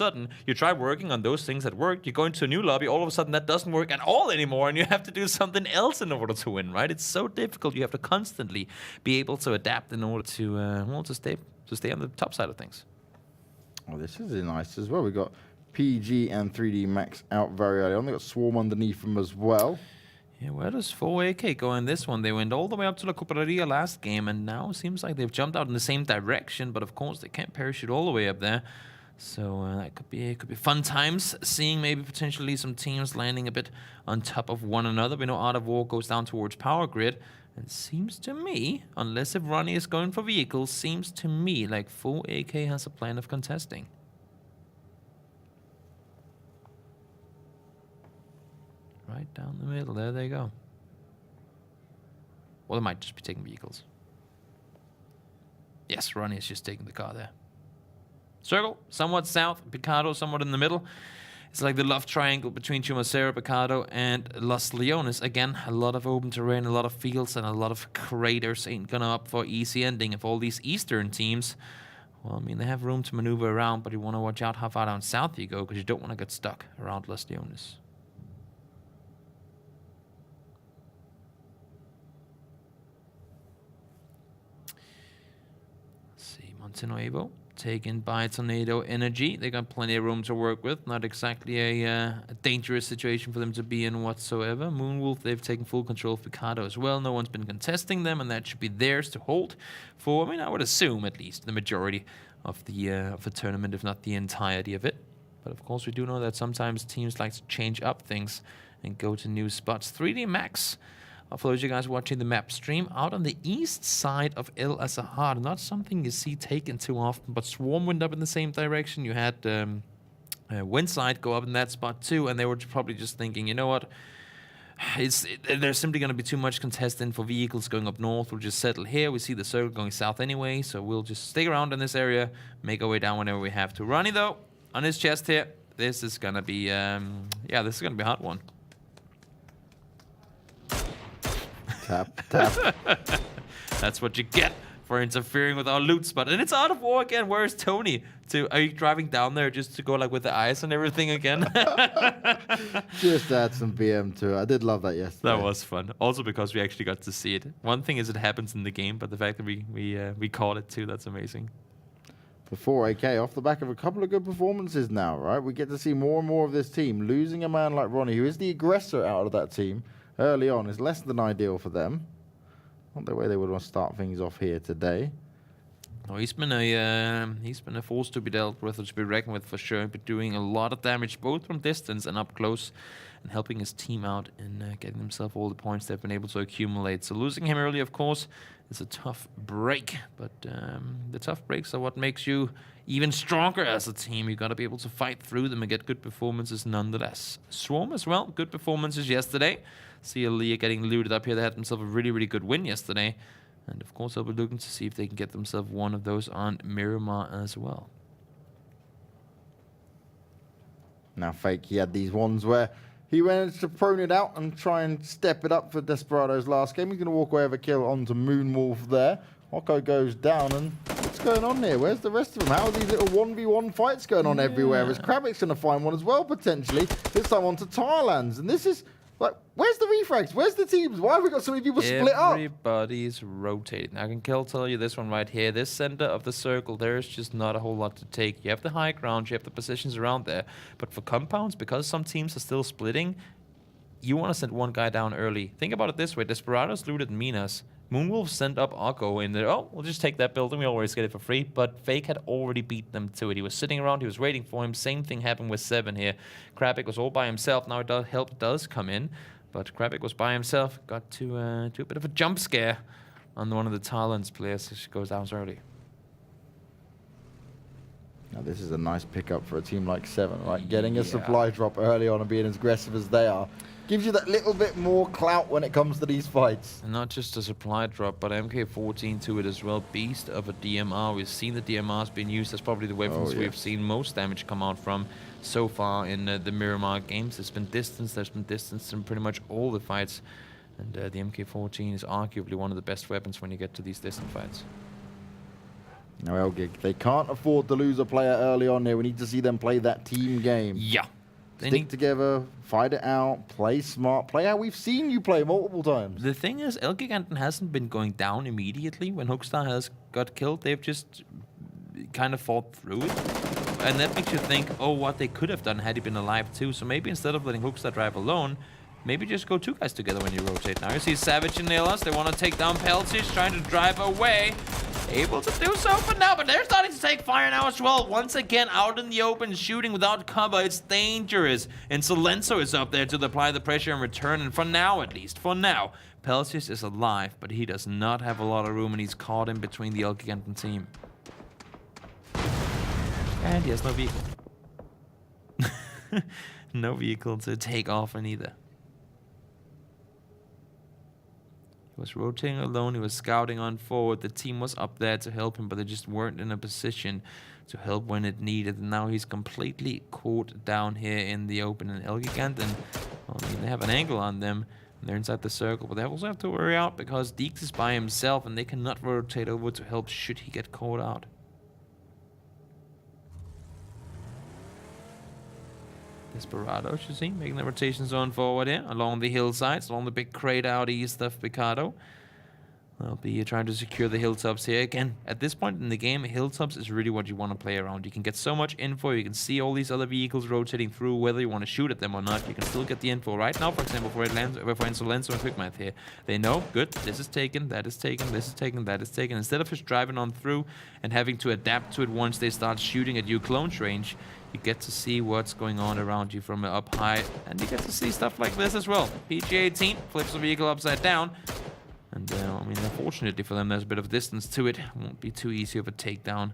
sudden, you try working on those things that work, you go into a new lobby, all of a sudden that doesn't work at all anymore, and you have to do something else in order to win, right? It's so difficult. You have to constantly be able to adapt in order to, well, to stay on the top side of things. Oh, this is nice as well. We've got PG and 3D Max out very early on. They've got Swarm underneath them as well. Yeah, where does 4AK go in this one? They went all the way up to La Cooperia last game, and now it seems like they've jumped out in the same direction, but of course they can't parachute all the way up there. So that could be fun times, seeing maybe potentially some teams landing a bit on top of one another. We know Art of War goes down towards Power Grid, and seems to me, unless if Ronnie is going for vehicles, seems to me like 4AK has a plan of contesting. Right down the middle, there they go. Well, they might just be taking vehicles. Yes, Ronnie is just taking the car there. Circle, somewhat south, Picado somewhat in the middle. It's like the love triangle between Chumacero, Picado, and Los Leones. Again, a lot of open terrain, a lot of fields, and a lot of craters. Ain't gonna up for easy ending if all these eastern teams, well, I mean, they have room to maneuver around, but you want to watch out how far down south you go, because you don't want to get stuck around Los Leones. Nuevo, taken by Tornado Energy. They got plenty of room to work with. Not exactly a dangerous situation for them to be in whatsoever. Moonwolf, they've taken full control of Picado as well. No one's been contesting them, and that should be theirs to hold for, I mean, I would assume at least the majority of the tournament, if not the entirety of it. But of course, we do know that sometimes teams like to change up things and go to new spots. 3D Max, for those of you guys watching the map stream, out on the east side of El Azahar. Not something you see taken too often, but Swarm went up in the same direction. You had Winside go up in that spot too, and they were probably just thinking, you know what, there's simply going to be too much contestant for vehicles going up north. We'll just settle here. We see the circle going south anyway, so we'll just stay around in this area, make our way down whenever we have to. Ronnie, though, on his chest here, this is going to be, yeah, this is going to be a hard one. Tap. That's what you get for interfering with our loot spot. And it's Art of War again. Where's Tony? Are you driving down there just to go like with the ice and everything again? Just add some BM to it. I did love that yesterday. That was fun. Also because we actually got to see it. One thing is it happens in the game, but the fact that we caught it too, that's amazing. For 4AK, off the back of a couple of good performances now, right? We get to see more and more of this team. Losing a man like Ronnie, who is the aggressor out of that team, early on is less than ideal for them. Not the way they would want to start things off here today. No, he's been a force to be dealt with, or to be reckoned with for sure. But doing a lot of damage both from distance and up close, and helping his team out in getting himself all the points they've been able to accumulate. So losing him early, of course, is a tough break. But the tough breaks are what makes you even stronger as a team. You got to be able to fight through them and get good performances nonetheless. Swarm as well, good performances yesterday. See Aaliyah getting looted up here. They had themselves a really, really good win yesterday. And of course, they'll be looking to see if they can get themselves one of those on Miramar as well. Now, Fake, he had these ones where he managed to prone it out and try and step it up for Desperado's last game. He's going to walk away with a kill onto Moonwolf there. Oko goes down, and what's going on here? Where's the rest of them? How are these little 1v1 fights going on everywhere? Is Krabik's going to find one as well, potentially? This time onto Tarlans, and this is... like, where's the refrags? Where's the teams? Why have we got so many people split up? Everybody's rotating. I can tell you this one right here. This center of the circle, there's just not a whole lot to take. You have the high ground, you have the positions around there. But for compounds, because some teams are still splitting, you want to send one guy down early. Think about it this way. Desperado's looted Minas. Moonwolf sent up Akko in there. Oh, we'll just take that building. We always get it for free. But Fake had already beat them to it. He was sitting around. He was waiting for him. Same thing happened with Se7en here. Krabik was all by himself. Now help does come in. But Krabik was by himself. Got to a bit of a jump scare on one of the Tarlans players. She goes down early. Now this is a nice pickup for a team like Se7en, right? Getting a supply drop early on and being as aggressive as they are gives you that little bit more clout when it comes to these fights. And not just a supply drop, but MK14 to it as well. Beast of a DMR. We've seen the DMRs being used as probably the weapons we've seen most damage come out from so far in the Miramar games. There's been distance in pretty much all the fights. And the MK14 is arguably one of the best weapons when you get to these distant fights. Now Elgig, they can't afford to lose a player early on here. We need to see them play that team game. Yeah. Stick together, fight it out, play smart, play how we've seen you play multiple times. The thing is, Elgiganten hasn't been going down immediately when Hookstar has got killed. They've just kind of fought through it. And that makes you think, oh, what they could have done had he been alive too. So maybe instead of letting Hookstar drive alone, maybe just go 2 guys together when you rotate. Now you see Savage and Nilas. They want to take down Peltish, trying to drive away. Able to do so for now, but they're starting to take fire now as well. Once again, out in the open, shooting without cover. It's dangerous. And Silenzo is up there to apply the pressure and return. And for now, at least, for now, Peltish is alive, but he does not have a lot of room, and he's caught in between the Elgiganten team. And he has no vehicle. No vehicle to take off in either. He was rotating alone, he was scouting on forward. The team was up there to help him, but they just weren't in a position to help when it needed. And now he's completely caught down here in the open. And Elgiganten, well, I mean, they have an angle on them. And they're inside the circle, but they also have to worry out because Deeks is by himself and they cannot rotate over to help should he get caught out. Desperado, you see, making the rotation zone forward here, along the hillsides, along the big crate out east of Picado. They'll be trying to secure the hilltops here. Again, at this point in the game, hilltops is really what you want to play around. You can get so much info, you can see all these other vehicles rotating through, whether you want to shoot at them or not. You can still get the info. Right now, for example, for Insolenzo and Quickmath here, they know, good, this is taken, that is taken, this is taken, that is taken. Instead of just driving on through and having to adapt to it once they start shooting at you close range, you get to see what's going on around you from up high, and you get to see stuff like this as well. PG-18 flips the vehicle upside down, and I mean, unfortunately for them, there's a bit of distance to it. Won't be too easy of a takedown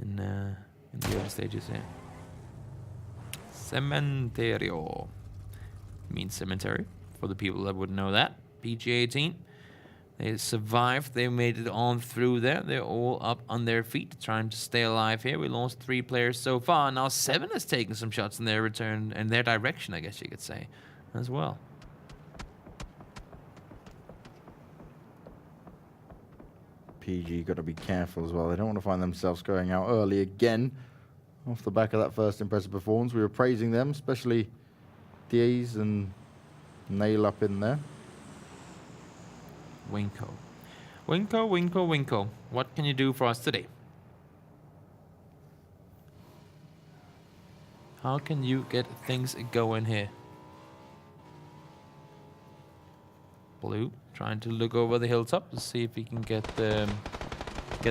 in the early stages here. Cementerio means cemetery for the people that wouldn't know that. PG-18. They survived. They made it on through there. They're all up on their feet, trying to stay alive here. We lost 3 players so far. Now Se7en has taken some shots in their return, in their direction, I guess you could say, as well. PG got to be careful as well. They don't want to find themselves going out early again. Off the back of that first impressive performance, we were praising them, especially Diaz and Nail up in there. Vinco. Vinco, Vinco, Vinco. What can you do for us today? How can you get things going here? Blue trying to look over the hilltop to see if he can get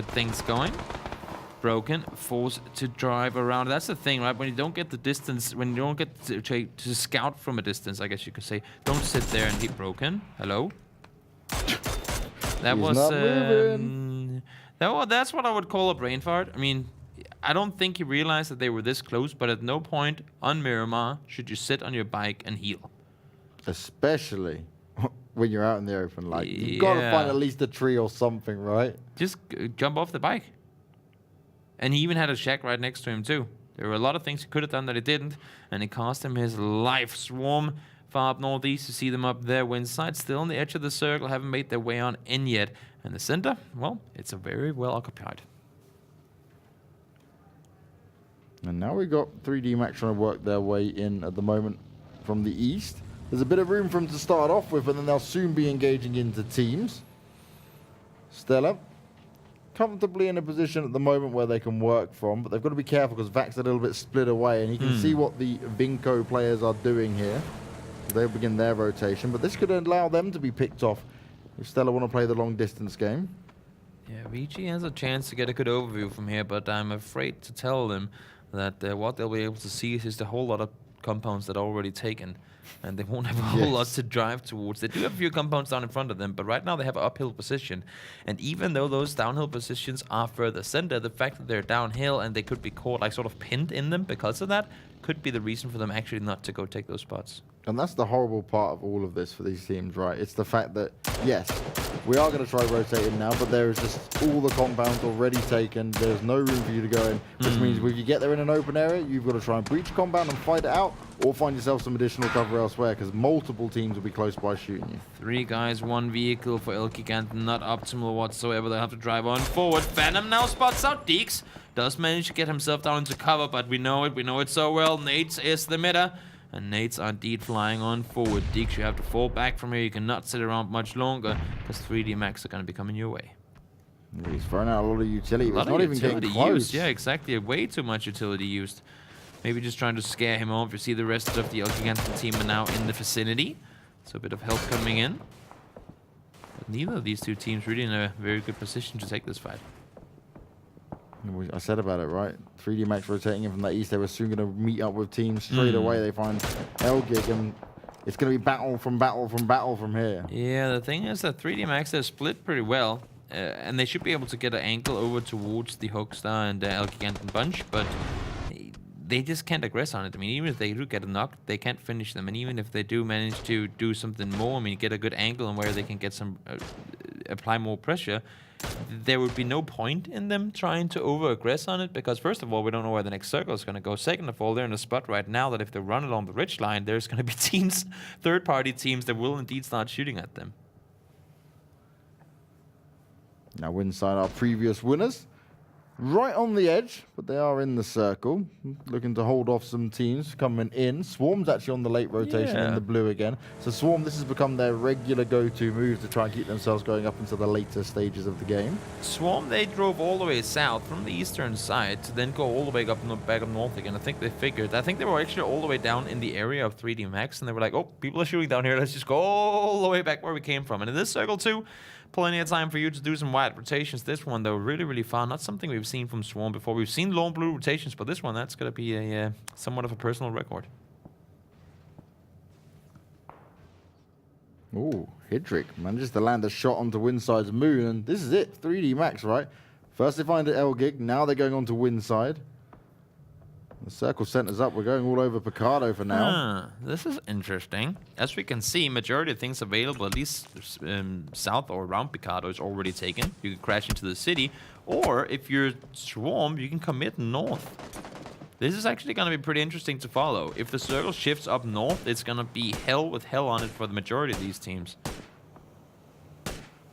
things going. Broken, forced to drive around. That's the thing, right? When you don't get the distance, when you don't get to scout from a distance, I guess you could say, don't sit there and hit Broken. Hello? That He's was not moving. that's what I would call a brain fart. I mean, I don't think he realized that they were this close, but at no point on Miramar should you sit on your bike and heal. Especially when you're out in the open. Like, you've got to find at least a tree or something, right? Just jump off the bike. And he even had a shack right next to him too. There were a lot of things he could have done that he didn't, and it cost him his life. Swarm far up northeast, you see them up there. Winside still on the edge of the circle, haven't made their way on in yet. And the center, well, it's a very well occupied. And now we got 3D Max trying to work their way in at the moment from the east. There's a bit of room for them to start off with, and then they'll soon be engaging into teams. Stella, comfortably in a position at the moment where they can work from, but they've got to be careful because Vac's a little bit split away, and you can see what the Vinco players are doing here. They'll begin their rotation, but this could allow them to be picked off if Stella want to play the long distance game. Yeah, VG has a chance to get a good overview from here, but I'm afraid to tell them that what they'll be able to see is just a whole lot of compounds that are already taken, and they won't have a whole lot to drive towards. They do have a few compounds down in front of them, but right now they have an uphill position, and even though those downhill positions are further center, the fact that they're downhill and they could be caught, like, sort of pinned in them because of that, could be the reason for them actually not to go take those spots. And that's the horrible part of all of this for these teams, right? It's the fact that, yes, we are going to try rotating now, but there is just all the compounds already taken. There's no room for you to go in, which means if you get there in an open area, you've got to try and breach compound and fight it out, or find yourself some additional cover elsewhere because multiple teams will be close by shooting you. 3 guys, 1 vehicle for Elgiganten, not optimal whatsoever. They have to drive on forward. Phantom now spots out Deeks. Does manage to get himself down into cover, but we know it so well. Nades is the meta, and Nades are indeed flying on forward. Deeks, you have to fall back from here. You cannot sit around much longer because 3D Max are going to be coming your way. He's throwing out a lot of utility. It's not even getting close. Used. Yeah, exactly. Way too much utility used. Maybe just trying to scare him off. You see the rest of the Elgiganten team are now in the vicinity. So a bit of help coming in. But neither of these two teams really in a very good position to take this fight. I said about it, right? 3D Max rotating in from that east. They were soon going to meet up with teams straight away. They find Elgig, and it's going to be battle from here. Yeah, the thing is that 3D Max, they're split pretty well. And they should be able to get an angle over towards the Hogstar and the Elgiganten bunch, but they just can't aggress on it. I mean, even if they do get a knock, they can't finish them. And even if they do manage to do something more, I mean, get a good angle on where they can get some, apply more pressure, there would be no point in them trying to over-aggress on it, because first of all, we don't know where the next circle is going to go. Second of all, they're in a spot right now that if they run along the ridge line, there's going to be teams, third-party teams, that will indeed start shooting at them. Now, Winside, our previous winners, right on the edge, but they are in the circle, looking to hold off some teams coming in. Swarm's actually on the late rotation in the blue again. So Swarm, this has become their regular go-to move to try and keep themselves going up into the later stages of the game. Swarm, they drove all the way south from the eastern side to then go all the way back up north again. I think they figured. I think they were actually all the way down in the area of 3D Max, and they were like, oh, people are shooting down here. Let's just go all the way back where we came from. And in this circle too, plenty of time for you to do some wide rotations. This one, though, really, really far. Not something we've seen from Swarm before. We've seen lone blue rotations, but this one, that's going to be a somewhat of a personal record. Ooh, Hidrick manages to land a shot onto Winside's moon, and this is it. 3D Max, right? First they find it Elgig, now they're going on to Winside. The circle centers up. We're going all over Picardo for now. This is interesting. As we can see, majority of things available, at least south or around Picardo, is already taken. You can crash into the city, or if you're Swarm, you can commit north. This is actually going to be pretty interesting to follow. If the circle shifts up north, it's going to be hell with hell on it for the majority of these teams.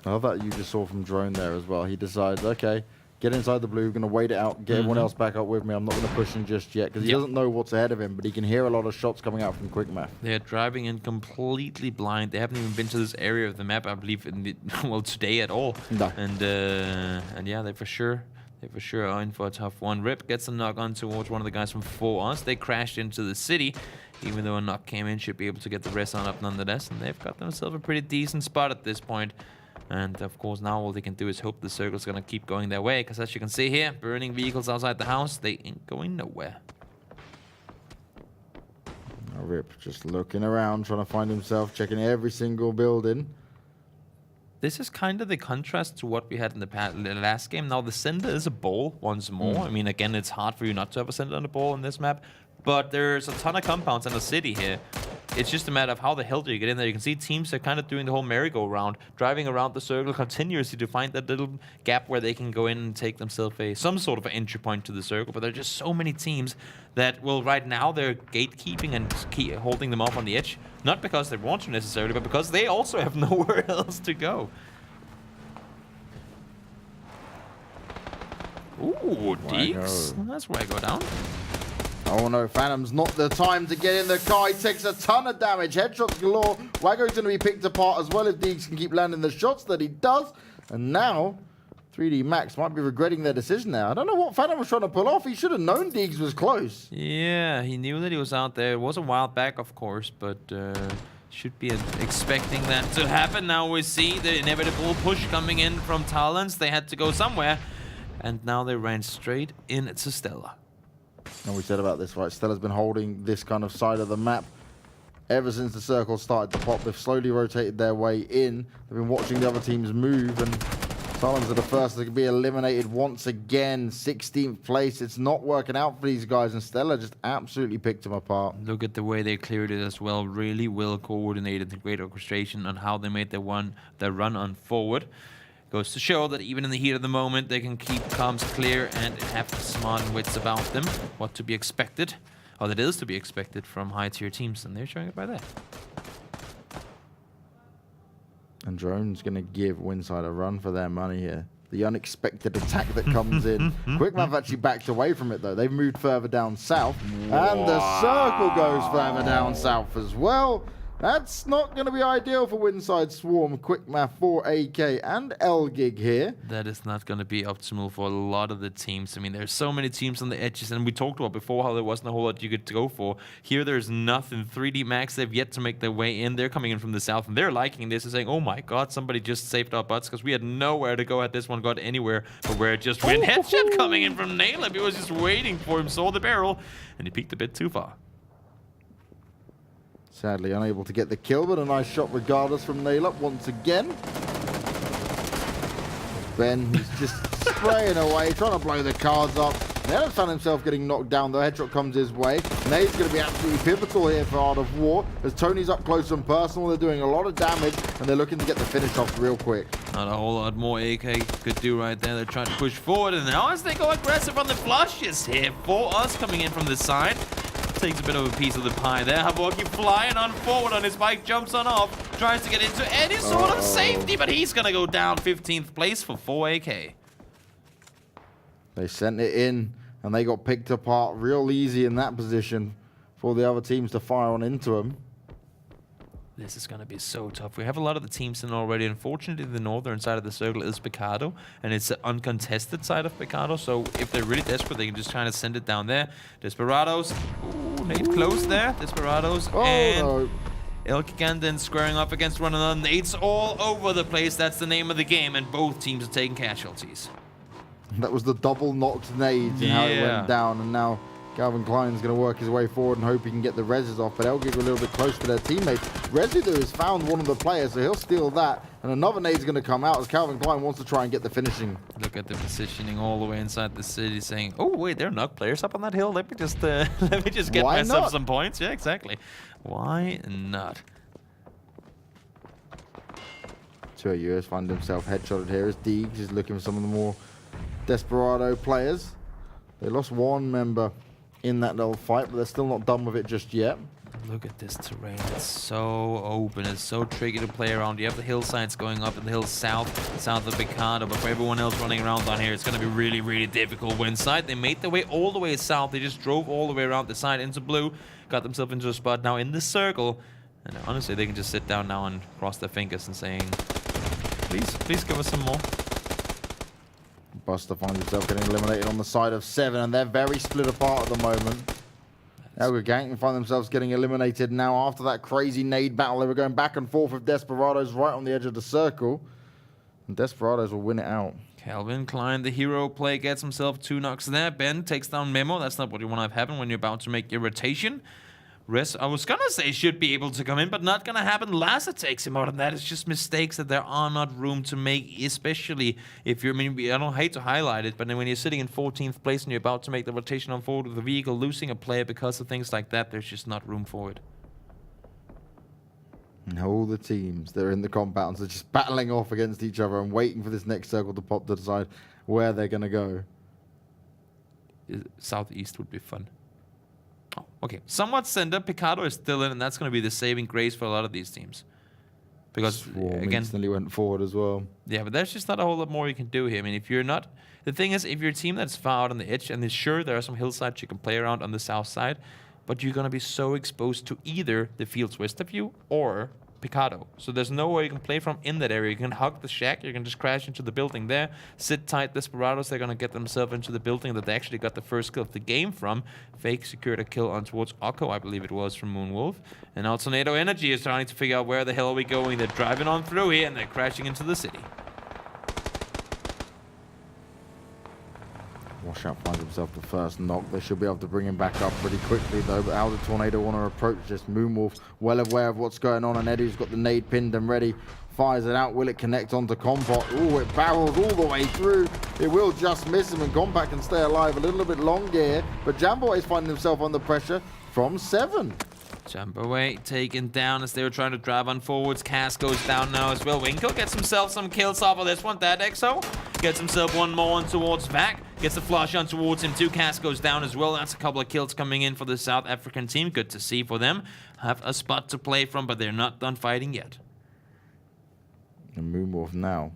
I love that you just saw from Drone there as well. He decides, okay, get inside the blue, going to wait it out, get everyone else back up with me. I'm not going to push him just yet, because he doesn't know what's ahead of him, but he can hear a lot of shots coming out from Quickmath. They're driving in completely blind. They haven't even been to this area of the map, I believe, in the, well, today at all. No. And yeah, they for sure are in for a tough one. Rip gets a knock on towards one of the guys from 4Us. They crashed into the city. Even though a knock came in, should be able to get the rest on up nonetheless. And they've got themselves a pretty decent spot at this point. And of course, now all they can do is hope the circle's going to keep going their way. Because as you can see here, burning vehicles outside the house, they ain't going nowhere. Now Rip just looking around, trying to find himself, checking every single building. This is kind of the contrast to what we had in the last game. Now the center is a ball once more. I mean, again, it's hard for you not to have a center on the ball in this map. But there's a ton of compounds in the city here. It's just a matter of how the hell do you get in there. You can see teams are kind of doing the whole merry-go-round, driving around the circle continuously to find that little gap where they can go in and take themselves some sort of an entry point to the circle. But there are just so many teams that, well, right now they're gatekeeping and holding them off on the edge. Not because they want to necessarily, but because they also have nowhere else to go. Ooh, Deeks. That's where I go down. Oh no, Phantom's not the time to get in the car. He takes a ton of damage. Headshots galore. Wago's going to be picked apart as well if Deeks can keep landing the shots that he does. And now, 3D Max might be regretting their decision now. I don't know what Phantom was trying to pull off. He should have known Deeks was close. Yeah, he knew that he was out there. It was a while back, of course, but should be expecting that to happen. Now we see the inevitable push coming in from Tarlans. They had to go somewhere, and now they ran straight into Stella. And we said about this, right? Stella's been holding this kind of side of the map ever since the circle started to pop. They've slowly rotated their way in. They've been watching the other teams move, and Tarlans are the first to be eliminated once again. 16th place. It's not working out for these guys, and Stella just absolutely picked them apart. Look at the way they cleared it as well. Really well coordinated, great orchestration on how they made their run on forward. Goes to show that even in the heat of the moment, they can keep comms clear and have smart wits about them. What to be expected. or that is to be expected from high-tier teams, and they're showing it by that. And Drone's going to give Winside a run for their money here. The unexpected attack that comes in. Quickmath actually backed away from it, though. They've moved further down south. Wow. And the circle goes further down south as well. That's not going to be ideal for Winside Swarm. Quickmath for AK and Elgig here. That is not going to be optimal for a lot of the teams. I mean, there's so many teams on the edges, and we talked about before how there wasn't a whole lot you could go for. Here, there's nothing. 3D Max, they've yet to make their way in. They're coming in from the south, and they're liking this and saying, oh my god, somebody just saved our butts, because we had nowhere to go had this one got anywhere. But where it just went, headshot coming in from Nailab. He was just waiting for him, saw the barrel, and he peeked a bit too far. Sadly unable to get the kill, but a nice shot regardless from Nailab once again. Ben, he's just spraying away, trying to blow the cards up. Nailab found himself getting knocked down, though. Headshot comes his way. Nade's going to be absolutely pivotal here for Art of War, as Tony's up close and personal. They're doing a lot of damage, and they're looking to get the finish off real quick. Not a whole lot more AK could do right there. They're trying to push forward, and now as they go aggressive on the flushes here for us coming in from the side. Takes a bit of a piece of the pie there. Havoki flying on forward on his bike, jumps on off, tries to get into any sort of safety, but he's going to go down 15th place for 4 AK. They sent it in, and they got picked apart real easy in that position for the other teams to fire on into them. This is going to be so tough. We have a lot of the teams in already. Unfortunately, the northern side of the circle is Picado, and it's the uncontested side of Picado. So if they're really desperate, they can just kind of send it down there. Desperados. Ooh, nade close there. Desperados. And Elgiganten squaring up against one another. Nades all over the place. That's the name of the game, and both teams are taking casualties. That was the double knocked nades and how it went down, and now Calvin Klein's going to work his way forward and hope he can get the reses off, but Elgig are a little bit close to their teammates. Residue has found one of the players, so he'll steal that, and another nade's going to come out as Calvin Klein wants to try and get the finishing. Look at the positioning all the way inside the city, saying, "Oh wait, there are knock players up on that hill. Let me just get myself some points." Yeah, exactly. Why not? Two US find himself headshotted here as Deegs is looking for some of the more Desperado players. They lost one member in that little fight, but they're still not done with it just yet. Look at this terrain. It's so open. It's so tricky to play around. You have the hillsides going up and the hills south of Picado, but for everyone else running around down here, it's going to be really, really difficult. Winside, they made their way all the way south. They just drove all the way around the side into blue, got themselves into a spot now in the circle, and honestly, they can just sit down now and cross their fingers and saying, please give us some more. Buster finds himself getting eliminated on the side of Se7en, and they're very split apart at the moment. Elgiganten find themselves getting eliminated now after that crazy nade battle. They were going back and forth with Desperados right on the edge of the circle. And Desperados will win it out. Calvin Klein, the hero play, gets himself 2 knocks there. Ben takes down Memo. That's not what you want to have happen when you're about to make your rotation. Rest, I was going to say should be able to come in, but not going to happen. Lassa takes him out, and that is just mistakes that there are not room to make, especially if you're, I don't hate to highlight it, but when you're sitting in 14th place and you're about to make the rotation on forward with the vehicle, losing a player because of things like that, there's just not room for it. And all the teams that are in the compounds are just battling off against each other and waiting for this next circle to pop to decide where they're going to go. Southeast would be fun. Oh, okay, somewhat center. Picado is still in, and that's going to be the saving grace for a lot of these teams. Because, again, instantly went forward as well. Yeah, but there's just not a whole lot more you can do here. I mean, if you're not... The thing is, if you're a team that's far out on the edge, and is sure there are some hillsides you can play around on the south side, but you're going to be so exposed to either the fields west of you or Picado. So there's nowhere you can play from in that area. You can hug the shack, you can just crash into the building there, sit tight. Desperados, they're going to get themselves into the building that they actually got the first kill of the game from. Fake secured a kill on towards Oko, I believe it was, from Moonwolf. And now Tornado Energy is trying to figure out where the hell are we going. They're driving on through here and they're crashing into the city. Washout finds himself the first knock. They should be able to bring him back up pretty quickly, though. But how did Tornado want to approach this? Moonwolf, well aware of what's going on, and Eddie's got the nade pinned and ready. Fires it out. Will it connect onto Compot? Oh, it barrels all the way through. It will just miss him, and Combat can stay alive a little bit longer here. But Jambo is finding himself under pressure from Se7en. Jump taken down as they were trying to drive on forwards. Cass goes down now as well. Vinco gets himself some kills off of this one. That Exo gets himself one more on towards Vac. gets the flush on towards him. 2 Cask goes down as well. That's a couple of kills coming in for the South African team. Good to see for them. Have a spot to play from, but they're not done fighting yet. And Moonwolf now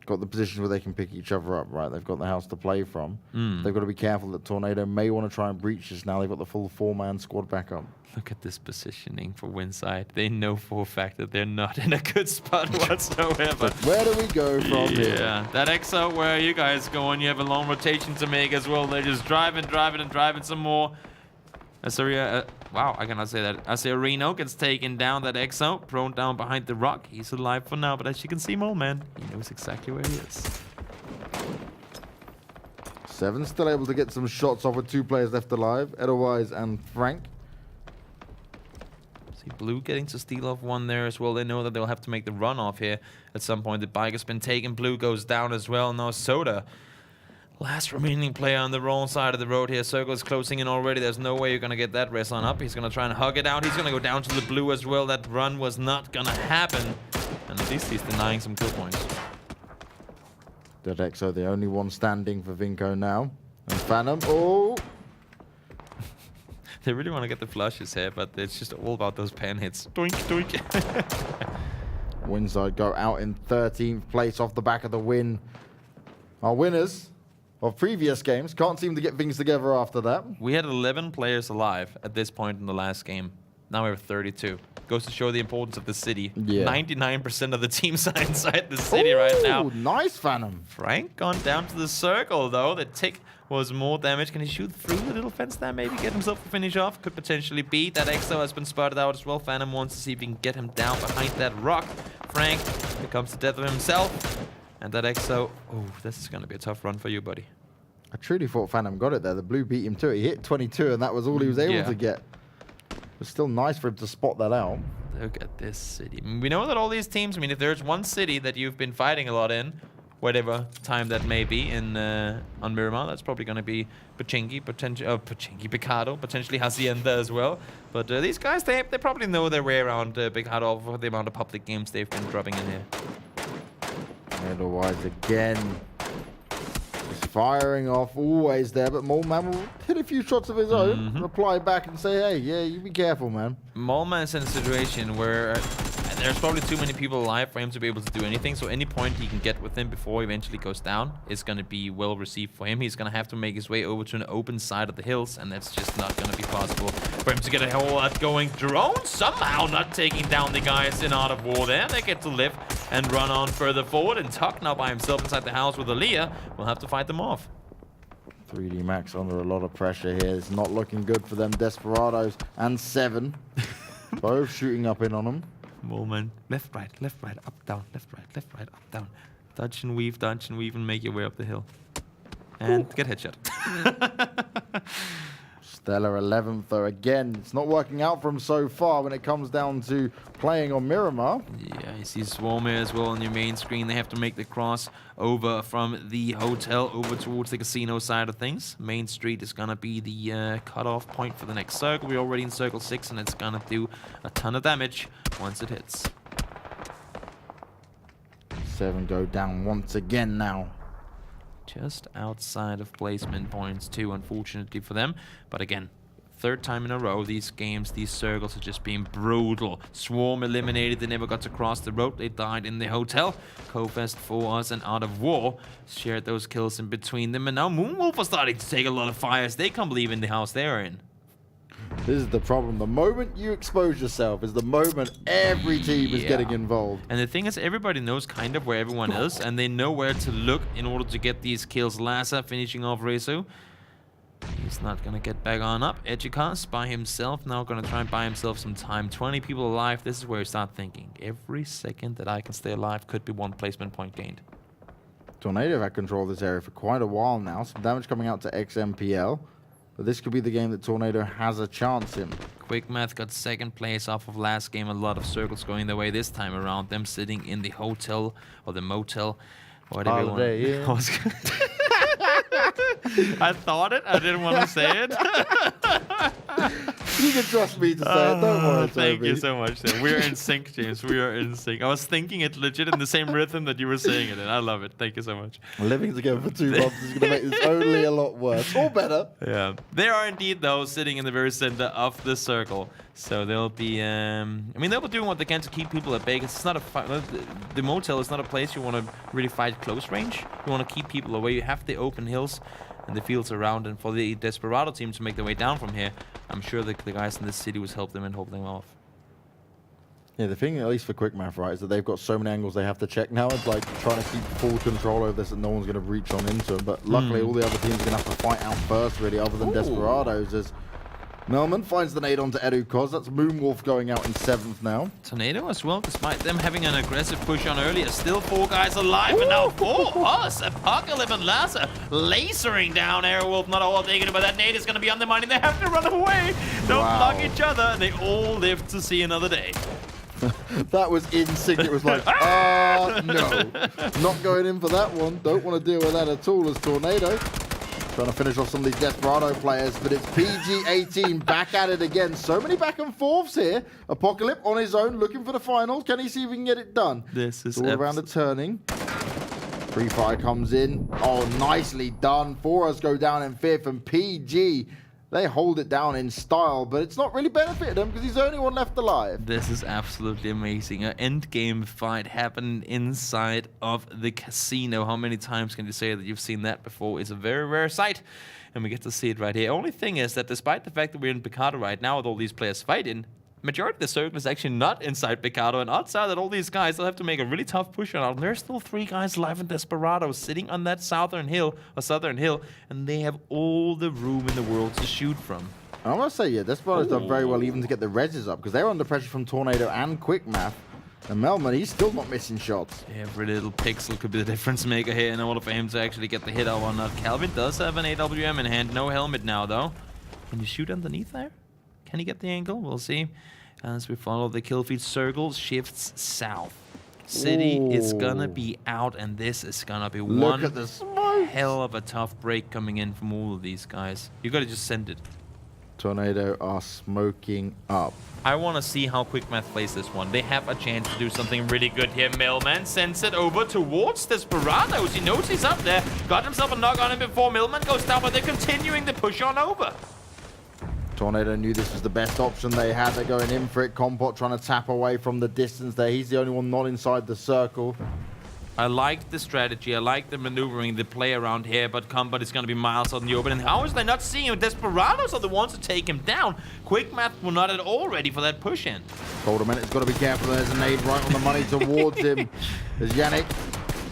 got the positions where they can pick each other up, right? They've got the house to play from. They've got to be careful that Tornado may want to try and breach this now. They've got the full 4-man squad back up. Look at this positioning for Winside. They know for a fact that they're not in a good spot whatsoever. But where do we go from here? Yeah, that exo, where are you guys going? You have a long rotation to make as well. They're just driving some more. Wow, I cannot say that. Reno gets taken down, that exo, thrown down behind the rock. He's alive for now, but as you can see, Mole Man, he knows exactly where he is. Se7en still able to get some shots off with 2 players left alive, Edelweiss and Frank. See Blue getting to steal off one there as well. They know that they'll have to make the run off here at some point. The bike has been taken. Blue goes down as well. Now Soda, last remaining player on the wrong side of the road here. Circle is closing in already. There's no way you're going to get that res on up. He's going to try and hug it out. He's going to go down to the Blue as well. That run was not going to happen. And at least he's denying some kill points. Dead Exo, the only one standing for Vinco now. And Phantom, oh! They really want to get the flushes here, but it's just all about those pan hits. Doink, doink. Winside go out in 13th place off the back of the win. Our winners of previous games can't seem to get things together after that. We had 11 players alive at this point in the last game. Now we have 32. Goes to show the importance of the city. Yeah. 99% of the teams are inside the city right now. Nice Phantom. Frank gone down to the circle, though. The tick was more damage. Can he shoot through the little fence there? Maybe get himself a finish off. Could potentially be. That Exo has been spotted out as well. Phantom wants to see if he can get him down behind that rock. Frank becomes the death of himself. And that Exo... Oh, this is going to be a tough run for you, buddy. I truly thought Phantom got it there. The Blue beat him to it. He hit 22, and that was all he was able to get. It was still nice for him to spot that out. Look at this city. We know that all these teams, if there's one city that you've been fighting a lot in, whatever time that may be in on Miramar, that's probably going to be Picado, potentially Hacienda as well. But these guys, they probably know their way around Picado for the amount of public games they've been dropping in here. Otherwise, again, just firing off, always there, but Mole Man will hit a few shots of his own, reply back and say, hey, yeah, you be careful, man. Mole Man's in a situation where there's probably too many people alive for him to be able to do anything, so any point he can get with him before he eventually goes down is going to be well received for him. He's going to have to make his way over to an open side of the hills, and that's just not going to be possible for him to get a whole lot going. Drone somehow not taking down the guys in Art of War there. They get to live and run on further forward, and Tuck now by himself inside the house with Aaliyah will have to fight them off. 3D Max under a lot of pressure here. It's not looking good for them. Desperados and Se7en both shooting up in on them. Moment. Left, right, up, down, left, right, up, down. Dodge and weave, and make your way up the hill. And get headshot. Stellar 11th, though. Again, it's not working out for him so far when it comes down to playing on Miramar. Yeah, you see Swarm here as well on your main screen. They have to make the cross over from the hotel over towards the casino side of things. Main Street is going to be the cutoff point for the next circle. We're already in circle 6, and it's going to do a ton of damage once it hits. Se7en go down once again now. Just outside of placement points too, unfortunately for them. But again, third time in a row, these games, these circles are just being brutal. Swarm eliminated, they never got to cross the road, they died in the hotel. Kofest for us and Art of War shared those kills in between them. And now Moonwolf are starting to take a lot of fires. They can't believe in the house they're in. This is the problem. The moment you expose yourself is the moment every team is getting involved. And the thing is, everybody knows kind of where everyone is, and they know where to look in order to get these kills. Lassa finishing off Rezu. He's not going to get back on up. Elgiganten by himself, now going to try and buy himself some time. 20 people alive. This is where you start thinking. Every second that I can stay alive could be one placement point gained. Tornado have had control of this area for quite a while now. Some damage coming out to XMPL. But this could be the game that Tornado has a chance in. Quickmath got second place off of last game. A lot of circles going their way this time around. Them sitting in the hotel or the motel. Whatever you want. Yeah. I thought it. I didn't want to say it. You can trust me to say it. Don't worry, Thank Toby. you so much, Sam. We are in sync, James. We are in sync. I was thinking it legit in the same rhythm that you were saying it in. I love it. Thank you so much. Living together for 2 months is going to make this only a lot worse. Or better. Yeah. They are indeed, though, sitting in the very center of the circle. So they'll be, I mean, they'll be doing what they can to keep people at bay. It's not the motel is not a place you want to really fight close range. You want to keep people away. You have the open hills and the fields around, and for the Desperado team to make their way down from here, I'm sure the guys in this city will help them and hold them off. Yeah, the thing, at least for Quickmath, right, is that they've got so many angles they have to check now. It's like trying to keep full control over this and no one's going to reach on into them. But luckily, all the other teams are going to have to fight out first, really, other than Desperados, as Melman finds the nade onto Edu Koz. That's Moonwolf going out in 7th now. Tornado as well, despite them having an aggressive push on earlier. Still 4 guys alive, and now 4 us. Apocalypse and Laza lasering down Airwolf. Not all thinking about that nade is going to be on the money. They have to run away. Don't block each other, and they all live to see another day. That was in sync. It was like, no. Not going in for that one. Don't want to deal with that at all as Tornado. Trying to finish off some of these Desperado players, but it's PG18 back at it again. So many back and forths here. Apocalypse on his own, looking for the final. Can he see if he can get it done? This is all around the turning. Free Fire comes in. Oh, nicely done. 4 us go down in 5th, and PG, they hold it down in style, but it's not really benefited him because he's the only one left alive. This is absolutely amazing. An end game fight happened inside of the casino. How many times can you say that you've seen that before? It's a very rare sight, and we get to see it right here. Only thing is that despite the fact that we're in Picado right now with all these players fighting, majority of the circle is actually not inside Picado, and outside that all these guys will have to make a really tough push on. There's still 3 guys alive in Desperado sitting on that southern hill, and they have all the room in the world to shoot from. I must say, yeah, Desperado's done very well even to get the reses up, because they're under pressure from Tornado and Quickmath. And Melman, he's still not missing shots. Every little pixel could be the difference maker here in order for him to actually get the hit out on that. Calvin does have an AWM in hand. No helmet now, though. Can you shoot underneath there? Can he get the angle? We'll see. As we follow the kill feed, circle shifts south. City is gonna be out, and this is gonna be one hell of a tough break coming in from all of these guys. You gotta just send it. Tornado are smoking up. I want to see how Quickmath plays this one. They have a chance to do something really good here. Millman sends it over towards Desperados. He knows he's up there. Got himself a knock on him before Millman goes down, but they're continuing the push on over. Tornado knew this was the best option they had. They're going in for it. Compot trying to tap away from the distance there. He's the only one not inside the circle. I like the strategy. I like the maneuvering, the play around here, but Compot is going to be miles out in the open. And how is they not seeing him? Desperados are the ones to take him down. Quickmath were not at all ready for that push in. Coldman has got to be careful. There's a nade right on the money towards him. There's Yannick.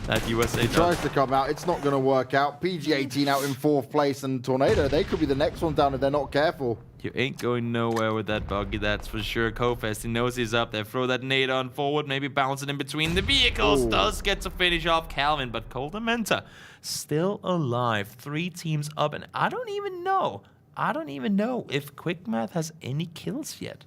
That USA tries to come out. It's not going to work out. PG18 out in 4th place, and Tornado, they could be the next one down if they're not careful. You ain't going nowhere with that buggy, that's for sure. Kofest, he knows he's up there. Throw that nade on forward, maybe bounce it in between the vehicles. Does get to finish off Calvin, but Coldamenta still alive. 3 teams up, and I don't even know if Quickmath has any kills yet.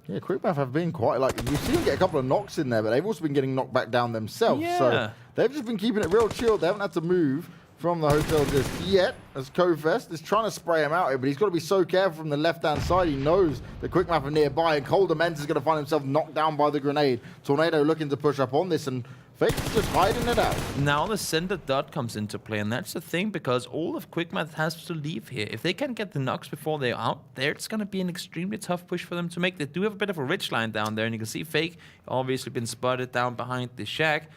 Yeah, Quickmath have been quite, like, you've seen them get a couple of knocks in there, but they've also been getting knocked back down themselves. Yeah. So they've just been keeping it real chilled. They haven't had to move from the hotel just yet, as Kofest is trying to spray him out here, but he's got to be so careful from the left-hand side. He knows the Quickmath are nearby, and Coldamenta is going to find himself knocked down by the grenade. Tornado looking to push up on this, and Fake's just hiding it out. Now the center dot comes into play, and that's the thing, because all of Quickmath has to leave here. If they can get the knocks before they're out there, it's going to be an extremely tough push for them to make. They do have a bit of a ridge line down there, and you can see Fake obviously been spotted down behind the shack.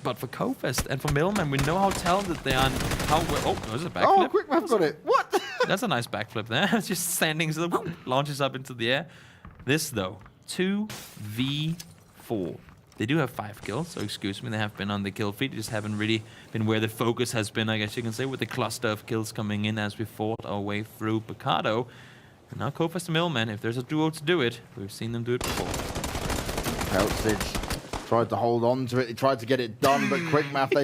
But for Kofest and for Millman, we know how talented they are and how well... Oh, there's a backflip. Oh, Quickmath got it. What? That's a nice backflip there. It's just standing, so launches up into the air. This, though, 2v4. They do have 5 kills, so excuse me, they have been on the kill feed. They just haven't really been where the focus has been, I guess you can say, with the cluster of kills coming in as we fought our way through Picado. And now Kofest and Millman, if there's a duo to do it, we've seen them do it before. Peltzage tried to hold on to it. He tried to get it done, but Quickmath, they